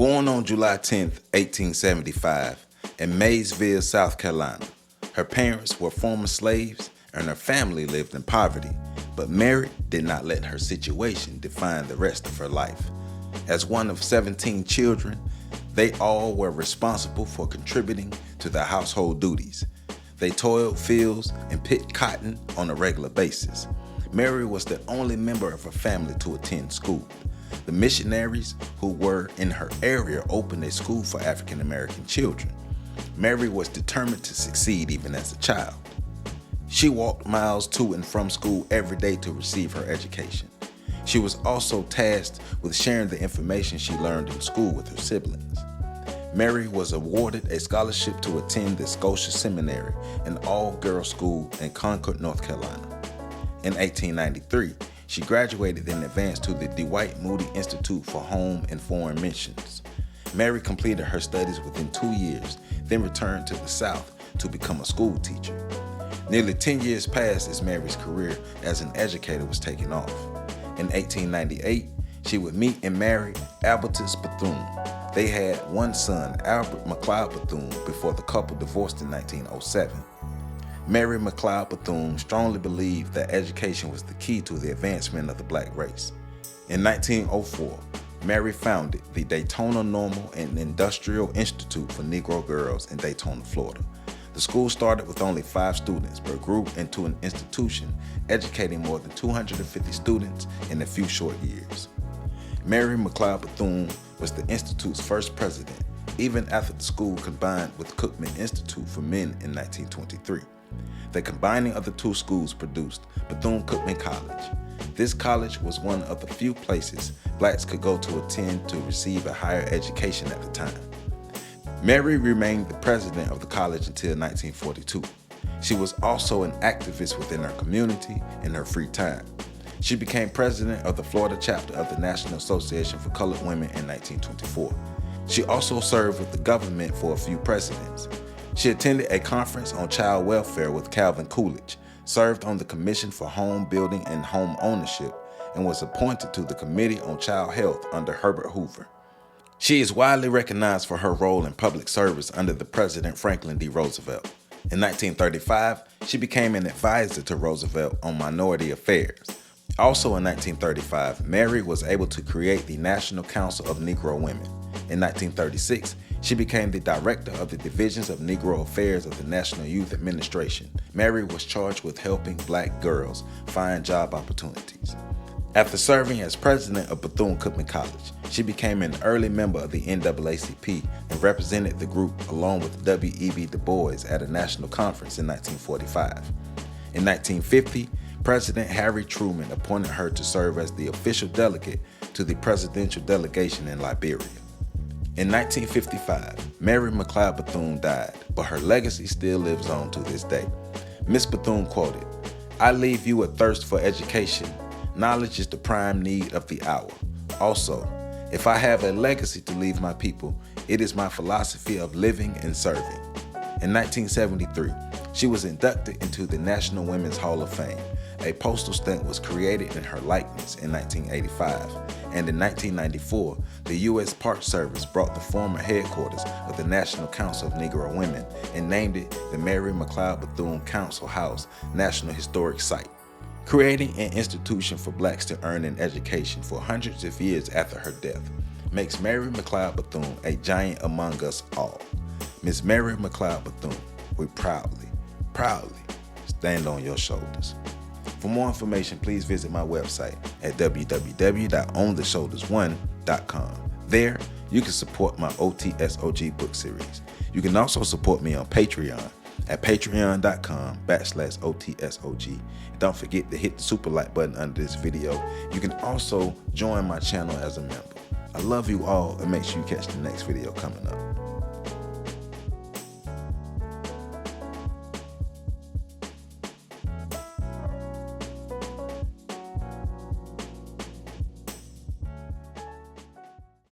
Born on July 10, 1875, in Maysville, South Carolina, her parents were former slaves and her family lived in poverty, but Mary did not let her situation define the rest of her life. As one of 17 children, they all were responsible for contributing to the household duties. They toiled fields and picked cotton on a regular basis. Mary was the only member of her family to attend school. The missionaries who were in her area opened a school for African American children. Mary was determined to succeed even as a child. She walked miles to and from school every day to receive her education. She was also tasked with sharing the information she learned in school with her siblings. Mary was awarded a scholarship to attend the Scotia Seminary, an all-girls school in Concord, North Carolina. In 1893, she graduated and advanced to the Dwight Moody Institute for Home and Foreign Missions. Mary completed her studies within 2 years, then returned to the South to become a school teacher. Nearly 10 years passed as Mary's career as an educator was taking off. In 1898, she would meet and marry Albertus Bethune. They had one son, Albert McLeod Bethune, before the couple divorced in 1907. Mary McLeod Bethune strongly believed that education was the key to the advancement of the black race. In 1904, Mary founded the Daytona Normal and Industrial Institute for Negro Girls in Daytona, Florida. The school started with only 5 students, but grew into an institution educating more than 250 students in a few short years. Mary McLeod Bethune was the institute's first president, even after the school combined with Cookman Institute for Men in 1923. The combining of the 2 schools produced Bethune-Cookman College. This college was one of the few places blacks could go to attend to receive a higher education at the time. Mary remained the president of the college until 1942. She was also an activist within her community in her free time. She became president of the Florida chapter of the National Association for Colored Women in 1924. She also served with the government for a few presidents. She attended a conference on child welfare with Calvin Coolidge, served on the Commission for Home Building and Home Ownership, and was appointed to the Committee on Child Health under Herbert Hoover. She is widely recognized for her role in public service under the President Franklin D. Roosevelt. In 1935, she became an advisor to Roosevelt on minority affairs. Also in 1935, Mary was able to create the National Council of Negro Women. In 1936, she became the director of the Divisions of Negro Affairs of the National Youth Administration. Mary was charged with helping black girls find job opportunities. After serving as president of Bethune-Cookman College, she became an early member of the NAACP and represented the group along with W.E.B. Du Bois at a national conference in 1945. In 1950, President Harry Truman appointed her to serve as the official delegate to the presidential delegation in Liberia. In 1955, Mary McLeod Bethune died, but her legacy still lives on to this day. Miss Bethune quoted, "I leave you a thirst for education. Knowledge is the prime need of the hour. Also, if I have a legacy to leave my people, it is my philosophy of living and serving." In 1973, she was inducted into the National Women's Hall of Fame. A postal stamp was created in her likeness in 1985, and in 1994, the U.S. Park Service brought the former headquarters of the National Council of Negro Women and named it the Mary McLeod Bethune Council House National Historic Site. Creating an institution for blacks to earn an education for hundreds of years after her death makes Mary McLeod Bethune a giant among us all. Miss Mary McLeod Bethune, we proudly stand on your shoulders. For more information, please visit my website at www.ontheshoulders1.com. There, you can support my OTSOG book series. You can also support me on Patreon at patreon.com/OTSOG. And don't forget to hit the super like button under this video. You can also join my channel as a member. I love you all, and make sure you catch the next video coming up.